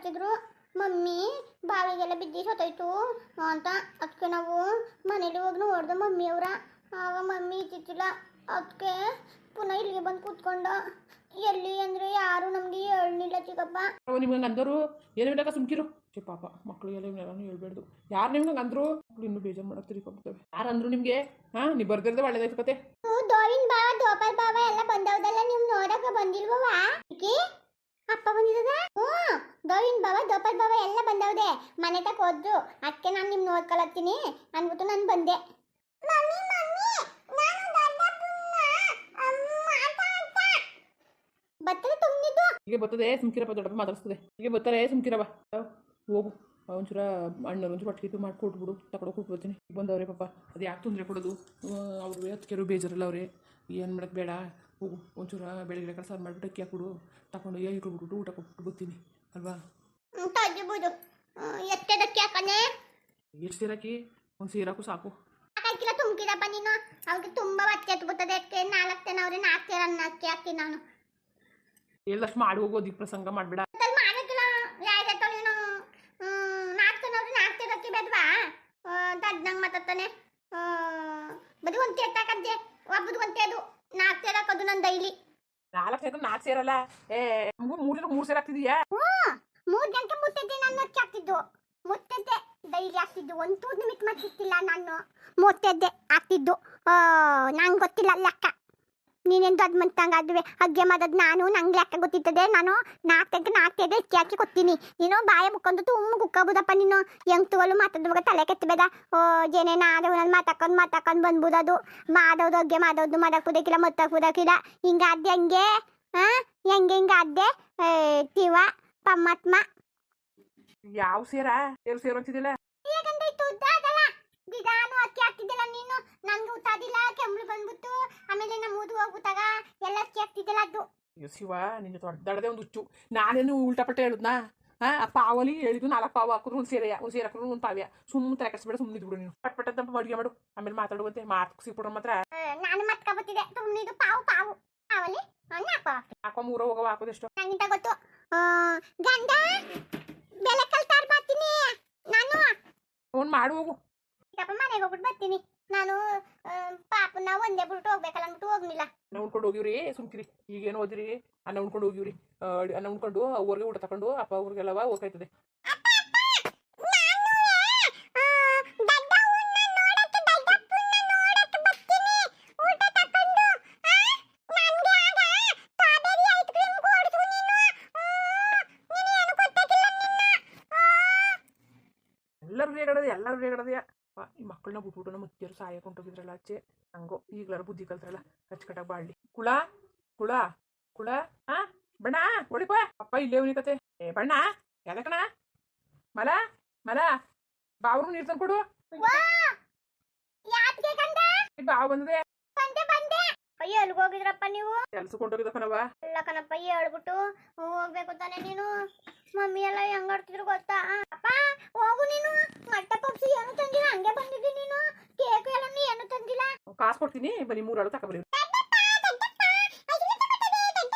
ಹೇಳ್ತಿದ್ರು ಮಮ್ಮಿ ಬಾವಿಗೆಲ್ಲ ಬಿದ್ದು ಸತ್ತೋಯ್ತು ಅಂತ. ಅದಕ್ಕೆ ನಾವು ಮನೇಲಿ ಹೋಗಿ ನೋಡ್ದೆ ಮಮ್ಮಿಯವರ. ಆಗ ಮಮ್ಮಿ ಇದ್ದಿದ್ದಿಲ್ಲ. ಅದಕ್ಕೆ ಪುನಃ ಇಲ್ಲಿಗೆ ಬಂದು ಕೂತ್ಕೊಂಡ. ಎಲ್ಲಿ ಅಂದರೆ ಯಾರು ನಮಗೆ ಹೇಳಲಿಲ್ಲ ಚಿಕ್ಕಪ್ಪ. ನಿಮ್ಗೆ ಅಂದರು ಏನು ಬೇಕಾ ಸುಮ್ಕಿರು ಪಾಪ ಮಕ್ಕಳಿಗೆಲ್ಲ ಇವನ್ನೆಲ್ಲ ಹೇಳ್ಬೇಡ್ದು. ಯಾರು ನಿಮ್ಗೆ ಅಂದರು ಮಕ್ಕಳು ಇನ್ನೂ ಬೇಜಾರು ಮಾಡೋಕೆ ತಿರ್ಕೊಬಿಡ್ತವೆ. ಯಾರು ಅಂದರು ನಿಮಗೆ? ಹಾಂ ನೀವು ಬರ್ದಿರದೆ ಒಳ್ಳೇದಾಯ್ತು ಕತೆ. ದೋವಿನ ಬಾವ ದೋಪಲ್ ಬಾವ ಎಲ್ಲ ಬಂದವ್ದಲ್ಲ, ನೀವು ನೋಡಕ್ಕೆ ಬಂದಿಲ್ವವಾ? ಅಪ್ಪ ಬಂದಿದ್ದದ? ಹ್ಞೂ, ದೋವಿನ ಬಾವ ದೋಪಲ್ ಬಾವ ಎಲ್ಲ ಬಂದವ್ದೆ. ಮನೆ ತಕ ಹೋದ್ರು. ಅದಕ್ಕೆ ನಾನು ನಿಮ್ ನೋಡ್ಕೊಳತ್ತೀನಿ ಅಂದ್ಬಿಟ್ಟು ನಾನು ಬಂದೆ. ಬರ್ತದೆ ತುಂಬಿದ್ದು ಹೀಗೆ ಬರ್ತದೆ ಸುಮ್ಕಿರಪ್ಪ. ದೊಡ್ಡಪ್ಪ ಮಾತಾಡಿಸ್ತದೆ. ಹೀಗೆ ಬರ್ತಾರೆ ಸುಮ್ಕಿರವ. ಹೋಗು ಒಂಚೂರ ಅಣ್ಣರು ಒಂಚೂರು ಒಟ್ಟಿಗೆ ಮಾಡಿ ಕೊಟ್ಬಿಡು, ತಗೊಂಡು ಕೊಟ್ಬಿಡ್ತೀನಿ. ಬಂದವ್ರೆ ಪಾಪ, ಅದು ಯಾಕೆ ತೊಂದರೆ ಕೊಡೋದು? ಅವ್ರಿಗೆ ಅದಕ್ಕೆ ಬೇಜಾರಲ್ಲ ಅವ್ರೆ. ಏನು ಮಾಡೋಕ್ಕೆ ಬೇಡ. ಹೋಗು ಒಂಚೂರ ಬೆಳಗ್ಗೆ ಸಾರು ಮಾಡಿಬಿಟ್ಟು ಅಕ್ಕಿ ಹಾಕ್ಬಿಡು, ತಗೊಂಡು ಇಟ್ಬಿಟ್ಟು ಊಟ ಕೊಟ್ಬಿಟ್ಟು ಬರ್ತೀನಿ ಅಲ್ವಾ? ತಜ್ಜಬಹುದು. ಎಷ್ಟದಕ್ಕೆ ಹಾಕನೆ? ಎಷ್ಟು ಸೇರಾಕಿ? ಒಂದು ಸೇರಾಕು ಸಾಕು. ಹಾಕಿಲ್ಲ ತುಂಬಿದಪ್ಪ ನೀನು. ಅವ್ರಿಗೆ ತುಂಬ ಹೊಟ್ಟೆ ಎತ್ಬಿಡ್ತದೆ. ಅದಕ್ಕೆ 4 ಜನ ಅವ್ರೆ 4 ಸೇರ ಅಕ್ಕಿ ಹಾಕಿ ನಾನು ಎಲ್ಲಷ್ಟು ಮಾಡಿ ಹೋಗೋದು. ಈ ಪ್ರಸಂಗ ಮಾಡಬೇಡ. ಮಾಡಿಲ್ಲ ಯಾವ್ದಾಯ್ತು ನೀನು? 4 ಜನ ಅವ್ರೆ 4 ಸೇರ ಅಕ್ಕಿ ಬೇಡವಾ? ತಜ್ಜಂಗೆ ಮಾತಾಡ್ತಾನೆ. ಬರೀ ಒಂದು ತೇರ್ತಾಕಂತೆ, ಒಬ್ಬದು ಒಂದು ತೇದು 4 ಸೇರ ಹಾಕೋದು ನನ್ನ ಡೈಲಿ. 4 ಸೇರ 4 ಸೇರಲ್ಲ, ಮೂರು ಸೇರ ಆಗ್ತಿದೀಯಾ? 3 ಗಂಟೆ ಮುತ್ತೈತೆ ನಾನು ಅಕ್ಕಿ ಹಾಕ್ತಿದ್ದು. ಮುತ್ತೈತೆ ಡೈಲಿ ಆಗ್ತಿದ್ದು. ಒಂದು ತೂರ್ ನಿಮಿತ್ ಮಾಡ್ತಿಲ್ಲ ನಾನು. ಮುತ್ತೈತೆ ಆಗ್ತಿದ್ದು. ನಂಗೆ ಗೊತ್ತಿಲ್ಲ ಲೆಕ್ಕ. ನೀನೇನು ದೊಡ್ಡ ಮಂತಂಗಾದ್ವಿ ಅಗ್ಗೆ ಮಾಡೋದು ನಾನು. ನಂಗೆ ಲೆಕ್ಕ ಗೊತ್ತಿರ್ತದೆ. ನಾನು 4 ಅಕ್ಕಿ ಹಾಕಿ ಕೊಡ್ತೀನಿ. ನೀನು ಬಾಯ ಮುಕ್ಕೊಂಡು ತುಂಬ ಕುಕ್ಕೋಬೋದಪ್ಪ ನೀನು. ಹೆಂಗೆ ತಗೊಳ್ಳು ಮಾತಾಡುವಾಗ ತಲೆ ಕೆತ್ತಬೇಡ. ಏನೇನು ಆದವು ನಾನು ಮಾತಾಡ್ಕೊಂಡು ಬಂದ್ಬಿಡೋದು. ಮಾಡೋದು ಅಗ್ಗೆ ಮಾಡೋದು ಮಾಡಾಕ್ಬೋದಕ್ಕಿಲ್ಲ, ಮತ್ತಾಕ್ಬೋದಕ್ಕಿಲ್ಲ. ಹಿಂಗಾದ್ದೆ ಹಂಗೆ. ಹಿಂಗಾದ್ದೆ ತೀವ ಪಮ್ಮತ್ಮ. ಯಾವ ಸೇರ ಸೇರು ಅಂತಿದ್ದಿಲ್ಲ? ನಾನು ಅಕ್ಕಿ ಹಾಕ್ತಿದ್ದಿಲ್ಲ ನೀನು. ನಂಗೆ ಊತಾದಿಲ್ಲ, ಕೆಮ್ಮಳು ಬಂದ್ಬಿಟ್ಟು ಆಮೇಲೆ ನಮ್ಮ ಊದು ಹೋಗ್ಬಿಟ್ಟಾಗ ಎಲ್ಲ ಅಕ್ಕಿ ಹಾಕ್ತಿದ್ದಿಲ್ಲ ಅದು. ಅಯ್ಯೋ ಶಿವ, ನಿನ್ನ ದೊಡ್ಡದೇ ಒಂದು ಹುಚ್ಚು. ನಾನೇನು ಉಲ್ಟಾಪಟ್ಟೆ ಹೇಳುದ್ನಾ? ಆ ಪಾವಲಿ ಹೇಳಿದ್ದು 4 ಪಾವು ಹಾಕಿದ್ರು ಒಂದು ಸೇರೆಯ, ಒಂದು ಸೇರು ಹಾಕಿದ್ರು ಒಂದು ಪಾವ್ಯ. ಸುಮ್ಮನೆ ತಲೆ ಕೆಡಿಸ್ಬೇಡ, ಸುಮ್ಮನೆ ಇದ್ಬಿಡು ನೀನು. ಪಟ್ಪಟ್ಟಂತ ಅಡುಗೆ ಮಾಡು, ಆಮೇಲೆ ಮಾತಾಡುವಂತೆ ಮಾತು ಸಿಕ್ಬಿಡ್ರ ಮಾತ್ರ. ನಾನು ಮತ್ಕೊಬತ್ತಿದೆ. ಸುಮ್ಮನಿದು ಪಾವು ಪಾವಲಿ ಹಾಕೋ 3 ಹೋಗೋ ಹಾಕೋದೆಷ್ಟು ನಂಗಿಂತ ಗೊತ್ತು. ಗಂಡ ಬೆಲೆ ಕಲ್ತಾರ್ ಬರ್ತೀನಿ ನಾನು. ಫೋನ್ ಮಾಡು ಹೋಗು. ಮನೆಗೆ ಹೋಗ್ಬಿಟ್ಟು ಬರ್ತೀನಿ ನಾನು. ಪಾಪನ ಒಂದೇ ಬಿಟ್ಟು ಹೋಗ್ಬೇಕಲ್ಲ ಅಂದ್ಬಿಟ್ಟು ಹೋಗ್ಲಿಲ್ಲ. ಅನ್ನ ಉಣ್ಕೊಂಡು ಹೋಗಿವ್ರಿ ಸುಮ್ಕಿರಿ. ಈಗೇನು ಓದಿರಿ? ಅನ್ನ ಉಣ್ಕೊಂಡು ಹೋಗಿವ್ರಿ. ಅನ್ನ ಉಣ್ಕೊಂಡು ಅವ್ರಿಗೆ ಊಟ ತಗೊಂಡು ಅಪ್ಪ ಅವ್ರಿಗೆಲ್ಲವ ಹೋಗ್ತಾಯ್ತದೆ. ಎಲ್ಲರೂ ರೇಗಡದೆಯಾ ಈ ಮಕ್ಕಳನ್ನ ಬಿಟ್ಬಿಟ್ಟು ನಮ್ಮ ಮುತ್ತಿಯರು ಸಹಾಯ ಕೊಂಡೋಗಿದ್ರಲ್ಲ ಆಚೆ. ಹಂಗೋ ಈಗಲಾರ ಬುದ್ಧಿ ಕಲ್ತಾರಲ್ಲ ಅಚ್ಚುಕಟ್ಟಾಗಿ ಬಾಳ್ಲಿ. ಕುಳ ಬಣ್ಣ ಹೊಡಿಪ ಅಪ್ಪ ಇಲ್ಲೇ ಅವನಿ ಕತೆ. ಬಣ್ಣ ಯಾದಕಣ ಮಲ ಬಾವ್ರು ನೀರು ತಂದ್ಕೊಡು. ಬಾವು ಬಂದದೆ. ಅಯ್ಯೋ ಎಲ್ಲಿಗೆ ಹೋಗಿದ್ರಪ್ಪ ನೀವು? ಕೆಲ್ಸಕ್ಕೆ ಕೊಂಡೋಗಿದ್ದ ಕಣವ. ಇಲ್ಲ ಕಣಪ್ಪ, ಹೇಳ್ಬಿಟ್ಟು ಹೋಗ್ಬೇಕು ತಾನೆ ನೀನು. ಮಮ್ಮಿ ಎಲ್ಲ ಹೆಂಗಾಡ್ತಿದ್ರು ಗೊತ್ತಾ? ಅಪ್ಪ ಹೋಗು ನೀನು. ಮೊಟ್ಟೆ ಪಪ್ಸಿ ಏನು ತಂದಿಲ್ಲ, ಹಂಗೆ ಬಂದಿದ್ದಿ ನೀನು. ಕೇಕು ಎಲ್ಲ ಏನು ತಂದಿಲ್ಲ. ಕಾಸು ಕೊಡ್ತೀನಿ, ಬನ್ನಿ 3 ಆಳು ತಗೊಬರಿ.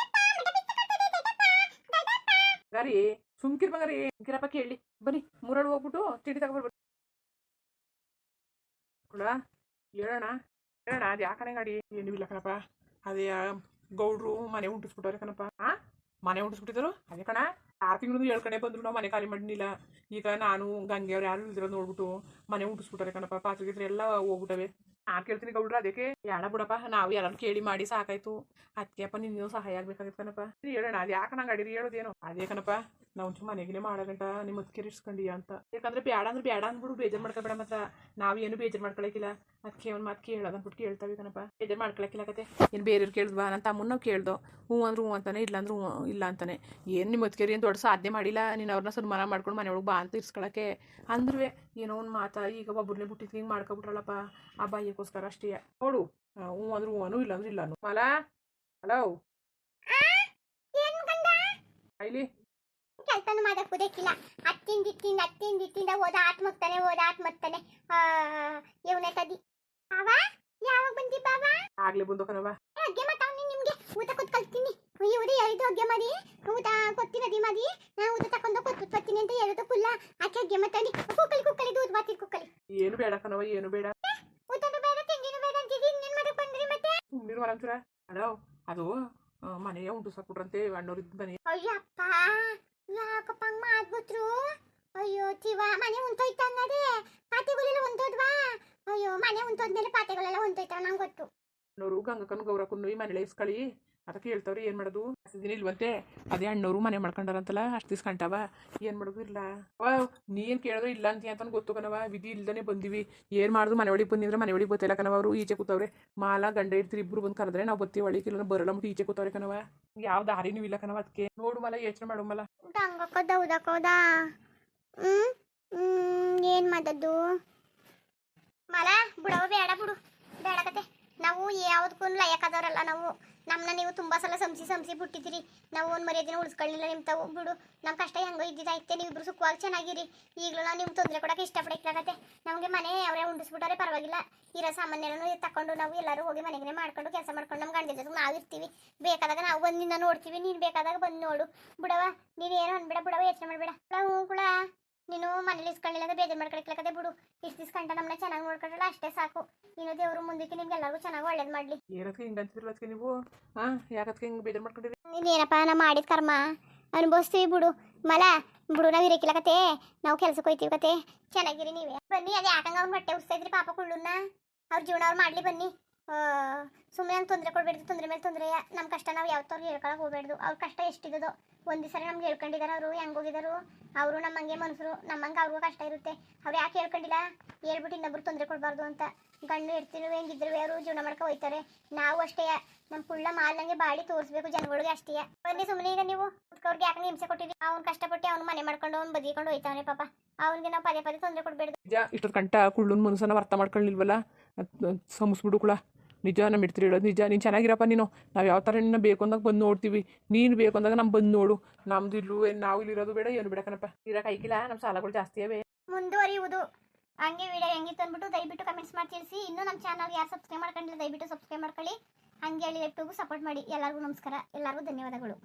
ಗರಿ ಸುಮ್ಕಿರ್ ಬಂಗಾರಿ ಸುಮ್ಕಿರಪ್ಪ ಕೇಳಿ ಬನ್ನಿ. 3 ಆಳು ಹೋಗ್ಬಿಟ್ಟು ಚೀಟಿ ತಗೊಬರ್ಬೇಕು. ಹೇಳೋಣ ಅದು ಯಾಕನೆ ಗಾಡಿ ಏನು ಇಲ್ಲ ಕಣಪ್ಪ. ಅದೇ ಗೌಡ್ರು ಮನೆ ಉಂಟಿಸ್ಬಿಟ್ಟವ್ರೆ ಕಣಪ್ಪ. ಮನೆ ಉಂಟಿಸ್ಬಿಟ್ಟಿದ್ರು. ಅದೇ ಕಣ 6 ತಿಂಗಳು 7 ಕಡೆ ಬಂದ್ರು ನಾವು ಮನೆ ಖಾಲಿ ಮಾಡಿನಿಲ್ಲ. ಈಗ ನಾನು ಗಂಗೆ ಅವ್ರು ಯಾರು ಇಲ್ದಿರೋದು ನೋಡ್ಬಿಟ್ಟು ಮನೆ ಉಂಟಿಸ್ಬಿಟ್ಟಾರೆ ಕಣಪ್ಪ. ಪಾತ್ರೆ ಎಲ್ಲ ಹೋಗ್ಬಿಟ್ಟವೆ. ನಾನು ಕೇಳ್ತೀನಿ ಗೌಡ್ರು ಅದಕ್ಕೆ ಯಾಣ ಬಿಡಪ್ಪ, ನಾವು ಯಾರು ಕೇಳಿ ಮಾಡಿ ಸಾಕಾಯ್ತು. ಅದಕ್ಕೆ ಅಪ್ಪ ನೀನು ಸಹಾಯ ಆಗ್ಬೇಕಾಗಿತ್ತು ಕಣಪ್ಪ. ಹೇಳೋಣ ಅದು ಯಾಕೆ ನಂಗೆ ಅಡಿರಿ ಹೇಳೋದೇನು? ಅದೇ ಕಣಪ್ಪ ನಾವು ಒಂಚೂರು ಮನೆಗಿನೇ ಮಾಡೋಗಂಟ ನಿಮ್ಮ ಅದಕ್ಕೆ ಇಸ್ಕೊಂಡಿಯಾ ಅಂತ. ಯಾಕಂದ್ರೆ ಬೇಡ ಅಂದ್ಬಿಡು ಬೇಜಾರು ಮಾಡ್ಕೊಬೇಡ ಮಾತ್ರ. ನಾವೇನು ಬೇಜಾರು ಮಾಡ್ಕೊಳಕಿಲ್ಲ. ಅದಕ್ಕೆ ಒಂದು ಮಾತು ಕೇಳೋದು ಅಂದ್ಬಿಟ್ಟು ಕೇಳ್ತಾವೆ ಕಣಪ್ಪ. ಬೇಜಾರು ಮಾಡ್ಕೊಳಕಿಲ್ಲ ಕತೆ. ಏನು ಬೇರೆಯವ್ರು ಕೇಳಿದ್ವಾ? ನನ್ನ ತಮ್ಮನ್ನ ನಾವು ಕೇಳ್ದೋ. ಹ್ಞೂ ಅಂದ್ರೆ ಹ್ಞೂ ಅಂತಾನೆ, ಇಲ್ಲ ಅಂದ್ರೆ ಹ್ಞೂ ಇಲ್ಲ ಅಂತಾನೆ. ಏನು ನಿಮ್ಮ ಅದಕ್ಕೆ ಏನು ದೊಡ್ಡ ಸಾಧನೆ ಮಾಡಿಲ್ಲ. ನೀನು ಅವ್ರನ್ನ ಸನ್ಮಾನ ಮಾಡ್ಕೊಂಡು ಮನೆ ಒಳಗೆ ಬಾ ಅಂತ ಇರ್ಸ್ಕೊಳಕ್ಕೆ ಅಂದ್ರೆ ಏನೋ ಒಂದು ಮಾತಾ. ಈಗ ಒಬ್ಬರನ್ನೇ ಬಿಟ್ಟಿದ್ದು ಹಿಂಗೆ ಮಾಡ್ಕೊಬಿಟ್ರಲ್ಲಪ್ಪ ಆ ಬಾಯಿಗೋಸ್ಕರ ಅಷ್ಟೇ. ನೋಡು ಹ್ಞೂ ಅಂದ್ರೆ ಹ್ಞೂ ಇಲ್ಲ ಅಂದ್ರೆ ಇಲ್ಲಾನು. ಮಲ ಹಲೋ ಇಲ್ಲಿ ಕೆಲಸನೂ ಮಾಡಕ್ ಬುದಕ್ಕಿಲ್ಲ. ಅತ್ತಿಂದ ಹೋದ ಆತ್ಮಕ್ತಾನೆ ಇವನೇ ತದಿ. ಬಾವಾ ಯಾವಾಗ ಬಂದಿ ಬಾವಾ? ಆಗ್ಲೇ ಬಂದು ಕಣವ. ಅಗ್ಗೆ ಮಾತಾವ್ ನಿಮ್ಗೆ ಊಟ ಕೊಟ್ಟು ಕಲ್ತೀನಿ. ಇವ್ರು ಹೇಳಿದ್ದು ಅಗ್ಗೆ ಮಾಡಿ ಊಟ ಕೊತ್ತಿನದಿ ಮಾಡಿ ನಾನು ಊಟ ತಕೊಂಡು ಕೊತ್ತು ಬರ್ತೀನಿ ಅಂತ ಹೇಳಿದ್ದು ಕುಲ್ಲ ಆಕೆ ಅಗ್ಗೆ ಮಾತಾಡಿ ಕುಕ್ಕಲಿ ದೂದ್ ಬಾತಿರ್ ಕುಕ್ಕಲಿ ಏನು ಬೇಡ ಕಣವ, ಏನು ಬೇಡ. ಊಟನೂ ಬೇಡ ತಿಂಡಿನೂ ಬೇಡ ಅಂತಿದ್ದು ಇನ್ನೇನು ಮಾಡಕ್ ಬಂದ್ರಿ ಮತ್ತೆ ಸುಮ್ಮನಿರು ಮರಂಚೂರ. ಅಣ್ಣ ಅದು ಮನೆಯ ಉಂಟು ಸಾಕ್ಬಿಟ್ರಂತೆ ಅಣ್ಣವ್ರಿದ್ದ ಮನೆ. ಅಯ್ಯಪ್ಪ ಯಾಕಪ್ಪ ಹಂಗ್ ಮಾಡ್ಬಿಟ್ರು ಅಯ್ಯೋ ತಿವ ಮನೆ ಉಂಟೋಯ್ತಂಗದೆ ಪಾತೆಗಳೆಲ್ಲ ಹೊಂಟೋದ್ವಾ ಅಯ್ಯೋ ಮನೆ ಉಂಟೋದ್ಮೇಲೆ ಪಾತೆಗಳೆಲ್ಲ ಹೊಂಟೋಯ್ತಾವ ನಂಗೆ ಗೊತ್ತು. ಅಣ್ಣವರು ಗಂಗಕ್ಕನು ಗೌರಕ್ಕನ್ನು ಈ ಮನೇಲೆ ಇಸ್ಕಳಿ ಅದಕ್ಕೆ ಹೇಳ್ತಾವ್ರಿ ಏನು ಮಾಡೋದು. ಅಷ್ಟು ದಿನ ಇಲ್ವಂತೆ ಅದೇ ಅಣ್ಣವರು ಮನೆ ಮಾಡ್ಕೊಂಡಾರಂತಲ್ಲ ಅಷ್ಟು ದಿವ್ಸ ಕಂಟಾವ ಏನು ಮಾಡೋದು ಇಲ್ಲ. ನೀನು ಕೇಳಿದ್ರೆ ಇಲ್ಲ ಅಂತೀಯ ಅಂತ ಗೊತ್ತು ಕಣವ, ವಿಧಿ ಇಲ್ದೇ ಬಂದಿವಿ. ಏನು ಮಾಡೋದು, ಮನೆ ಒಳಗೆ ಬಂದಿದ್ರೆ ಮನೆ ಒಳಗೆ ಗೊತ್ತಿಲ್ಲ ಕಣವ. ಅವರು ಈಚೆ ಕೂತವ್ರೆ, ಮಾಲ ಗಂಡ ಇರ್ತೀರಿ ಇಬ್ರು ಬಂದು ಕರೆದ್ರೆ ನಾವು ಬತ್ತಿ ಒಳಗೆ ಇಲ್ಲ ಬರಲ್ಲ ಮುಟ್ಟು ಈಚೆ ಕೂತವ್ರೆ ಕಣವ. ಯಾವ ದಾರಿನೂ ಇಲ್ಲ ಕಣವ. ಅದಕ್ಕೆ ನೋಡು ಮಲ ಯೋಚನೆ ಮಾಡು ಮಲ. ಹಂಗಕ್ಕದ ಹೌದಕ್ಕೌದಾ ಏನು ಮಾಡೋದು ಮಲ ಬಿಡವ ಬೇಡ ಬಿಡು ಬೇಡ ಕತೆ. ನಾವು ಯಾವುದಕ್ಕೂ ಲಯಕ್ಕದವ್ರಲ್ಲ ನಾವು. ನಮ್ಮನ್ನ ನೀವು ತುಂಬ ಸಲ ಸಂಸಿ ಬಿಟ್ಟಿದ್ದೀರಿ. ನಾವು ಒಂದು ಮರ್ಯಾದಿನ ಉಳಿಸ್ಕೊಳ್ಳಿಲ್ಲ ನಿಮ್ಮ ತಾವು ಬಿಡು. ನಮ್ಮ ಕಷ್ಟ ಹೆಂಗೋ ಇದ್ದಿದ್ದಾಯ್ತೆ, ನೀವಿಬ್ರು ಸುಖವಾಗಿ ಚೆನ್ನಾಗಿರಿ. ಈಗಲೂ ನಾವು ನಿಮ್ಗೆ ತೊಂದರೆ ಕೊಡೋಕೆ ಇಷ್ಟಪಡಕ್ಕಾಗತ್ತೆ. ನಮಗೆ ಮನೆ ಅವರೇ ಉಂಡಿಸ್ಬಿಟ್ಟಾರೆ ಪರವಾಗಿಲ್ಲ. ಇರೋ ಸಾಮಾನ್ಯರನ್ನು ತಗೊಂಡು ನಾವು ಎಲ್ಲರೂ ಹೋಗಿ ಮನೆಗೆ ಮಾಡ್ಕೊಂಡು ಕೆಲಸ ಮಾಡ್ಕೊಂಡು ನಮ್ಮ ಗಂಡ ಜೊತೆಗೆ ನಾವು ಇರ್ತೀವಿ. ಬೇಕಾದಾಗ ನಾವು ಬಂದಿಂದ ನೋಡ್ತೀವಿ, ನೀನು ಬೇಕಾದಾಗ ಬಂದು ನೋಡು ಬಿಡವ. ನೀನು ಏನು ಅನ್ಬೇಡ ಬಿಡವ, ಯೋಚನೆ ಮಾಡಬೇಡ. ಹ್ಞೂ ಕೂಡ ನೀನು ಮನೇಲಿ ಇಸ್ಕೊಳ್ಳಿಲ್ಲ ಅಂದ್ರೆ ಬೇಜಾರು ಮಾಡ್ಕೊಳಕ್ಲಕ್ಕದೆ ಬಿಡು. ಇಷ್ಟು ದಿವ್ಸ ಕಂಟ ನಮ್ಮನ್ನ ಚೆನ್ನಾಗಿ ನೋಡ್ಕೊಂಡ್ರಲ್ಲ ಅಷ್ಟೇ ಸಾಕು. ಇನ್ನು ದೇವರು ಮುಂದಕ್ಕೆ ನಿಮ್ಗೆಲ್ಲರಿಗೂ ಚೆನ್ನಾಗಿ ಒಳ್ಳೇದು ಮಾಡಲಿ. ಏನಕ್ಕೆ ಹಿಂಗೆ ಅಂತಿದ್ರಲ್ಲ ಅದಕ್ಕೆ ನೀವು ಯಾಕತ್ಗೆ ಹಿಂಗೆ ಬೇಜಾರು ಮಾಡ್ಕೊಂಡಿರಿ? ನೀನೇನಪ್ಪ ನಾ ಮಾಡಿದ ಕರ್ಮ ಅನುಭವಿಸ್ತೀವಿ ಬಿಡು ಮಲ ಬಿಡು. ನಾವು ಇರಕ್ಕಿಲ್ಲ ಕತೆ, ನಾವು ಕೆಲ್ಸಕ್ಕೆ ಹೋಯ್ತೀವಿ ಕತೆ. ಚೆನ್ನಾಗಿರಿ ನೀವೇ ಬನ್ನಿ. ಅದು ಯಾಕಂಗ ಅವ್ನು ಹೊಟ್ಟೆ ಉಸ್ತಾ ಇದ್ರಿ ಪಾಪ ಕುಳ್ಳುನ್ನ. ಅವ್ರ ಜೀವನ ಅವ್ರು ಮಾಡಲಿ ಬನ್ನಿ. ಸುಮ್ಮನೆ ಹಂಗೆ ತೊಂದರೆ ಕೊಡ್ಬೇಡ್ದು, ತೊಂದರೆ ಮೇಲೆ ತೊಂದರೆ. ನಮ್ಮ ಕಷ್ಟ ನಾವು ಯಾವತ್ತವ್ರು ಹೇಳ್ಕೊಳಕ್ಕೆ ಹೋಗ್ಬೇಡ್ದು. ಅವ್ರ ಕಷ್ಟ ಎಷ್ಟಿದ್ದದೋ ಒಂದು ಸರಿ ನಮ್ಗೆ ಹೇಳ್ಕೊಂಡಿದ್ದಾರೆ. ಅವರು ಹೆಂಗೆ ಹೋಗಿದ್ದಾರೆ ಅವರು ನಮ್ಮಂಗೆ ಮನುಷ್ಯರು, ನಮ್ಮಂಗೆ ಅವ್ರಿಗೂ ಕಷ್ಟ ಇರುತ್ತೆ. ಅವ್ರು ಯಾಕೆ ಹೇಳ್ಕೊಂಡಿಲ್ಲ ಹೇಳ್ಬಿಟ್ಟು ಇನ್ನೊಬ್ರು ತೊಂದರೆ ಕೊಡಬಾರ್ದು ಅಂತ. ಗಂಡು ಇರ್ತೀವಿ ಹೆಂಗಿದ್ರು ಅವರು ಜೀವನ ಮಾಡ್ಕೊ ಹೋಯ್ತಾರೆ. ನಾವು ಅಷ್ಟೇ ನಮ್ಮ ಕುಳ್ಳ ಮಾಲ್ನಂಗೆ ಬಾಡಿ ತೋರಿಸ್ಬೇಕು ಜನಗಳಿಗೆ ಅಷ್ಟೇ. ಬನ್ನಿ ಸುಮ್ಮನೆ. ಈಗ ನೀವು ಅವ್ರಿಗೆ ಯಾಕೆ ಹಿಂಸೆ ಕೊಟ್ಟಿದ್ದೀವಿ? ಅವ್ನು ಕಷ್ಟಪಟ್ಟು ಅವ್ನು ಮನೆ ಮಾಡ್ಕೊಂಡು ಅವ್ನು ಬದಿಕೊಂಡು ಹೋಯ್ತಾವನೆ ಪಾಪ. ಅವ್ನಿಗೆ ನಾವು ಪದೇ ಪದೇ ತೊಂದರೆ ಕೊಡಬೇಡ್ದು. ನಿಜ ಇಷ್ಟೊತ್ತು ಕಂಟ ಕುಳ್ಳನ ಮನುಷ್ಯನ ಅರ್ಥ ಮಾಡ್ಕೊಳ್ಳಿಲ್ವಲ್ಲ, ಸಂಸ್ಬಿಡು ಕುಳ. ನಿಜ ನಮ್ಮ ಇಡ್ತೀರಿ ಹೇಳೋದು ನಿಜ. ನೀನು ಚೆನ್ನಾಗಿರಪ್ಪ. ನೀನು ನಾವು ಯಾವ ಥರ ನಿನ್ನ ಬೇಕು ಅಂದಾಗ ಬಂದು ನೋಡ್ತೀವಿ. ನೀನು ಬೇಕು ಅಂದಾಗ ನಮ್ಮ ಬಂದು ನೋಡು. ನಮ್ದು ಇಲ್ಲೂ ನಾವು ಇಲ್ಲಿರೋದು ಬೇಡ, ಏನು ಬೇಡ ಕಣಪ್ಪ. ಇರೋಕೆ ಐಕಿಲ್ಲ, ನಮ್ಮ ಸಾಲಗಳು ಜಾಸ್ತಿ ಅವೆ. ಮುಂದುವರಿಯುವುದು. ಹಂಗೆ ವಿಡಿಯೋ ಹೆಂಗಿತ್ತು ಅಂದ್ಬಿಟ್ಟು ದಯವಿಟ್ಟು ಕಮೆಂಟ್ಸ್ ಮಾಡಿ ತಿಳಿಸಿ. ಇನ್ನೂ ನಮ್ಮ ಚಾನಲ್ ಯಾರು ಸಬ್ಸ್ಕ್ರೈಬ್ ಮಾಡ್ಕೊಂಡಿಲ್ಲ ದಯವಿಟ್ಟು ಸಬ್ಸ್ಕ್ರೈಬ್ ಮಾಡ್ಕೊಳ್ಳಿ. ಹಂಗೆ ಹೇಳಿ ಯೂಟ್ಯೂಬ್ ಸಪೋರ್ಟ್ ಮಾಡಿ. ಎಲ್ಲರಿಗೂ ನಮಸ್ಕಾರ, ಎಲ್ಲರಿಗೂ ಧನ್ಯವಾದಗಳು.